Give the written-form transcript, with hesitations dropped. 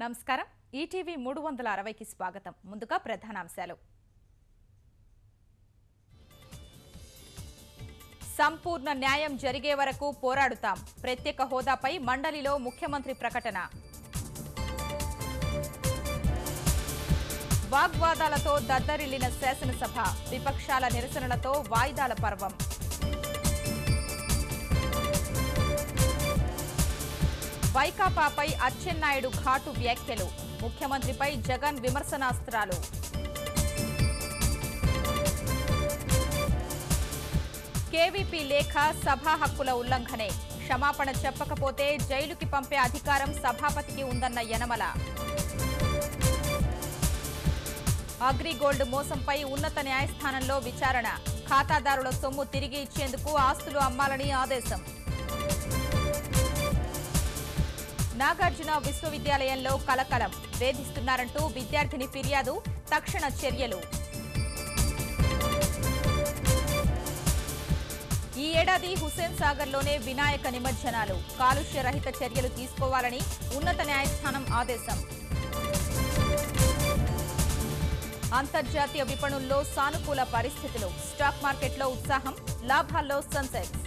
నమస్కారం ఈటీవీ 360కి స్వాగతం ముందుగా ప్రధానాంశాలు సంపూర్ణ న్యాయం జరిగే వరకు పోరాడుతాం ప్రత్యేక హోదాపై మండలిలో ముఖ్యమంత్రి ప్రకటన వాగ్వాదాలతో దద్దరిల్లిన శాసనసభ విపక్షాల నిరసనలతో వాయిదాల పర్వం వైకాపాపై అచ్చెన్నాయుడు ఘాటు వ్యాఖ్యలు ముఖ్యమంత్రిపై జగన్ విమర్శనాస్త్రాలు కేవీపీ లేఖ సభా హక్కుల ఉల్లంఘనే క్షమాపణ చెప్పకపోతే జైలుకి పంపే అధికారం సభాపతికి ఉందన్న యనమల అగ్రిగోల్డ్ మోసంపై ఉన్నత న్యాయస్థానంలో విచారణ ఖాతాదారుల సొమ్ము తిరిగి ఇచ్చేందుకు ఆస్తులు అమ్మాలని ఆదేశం నాగార్జున విశ్వవిద్యాలయంలో కలకలం వేధిస్తున్నారంటూ విద్యార్థిని ఫిర్యాదు తక్షణ చర్యలు ఈ ఏడాది హుస్సేన్ సాగర్లోనే వినాయక నిమజ్జనాలు కాలుష్య రహిత చర్యలు తీసుకోవాలని ఉన్నత న్యాయస్థానం ఆదేశం అంతర్జాతీయ విపణుల్లో సానుకూల పరిస్థితులు స్టాక్ మార్కెట్లో ఉత్సాహం లాభాల్లో సెన్సెక్స్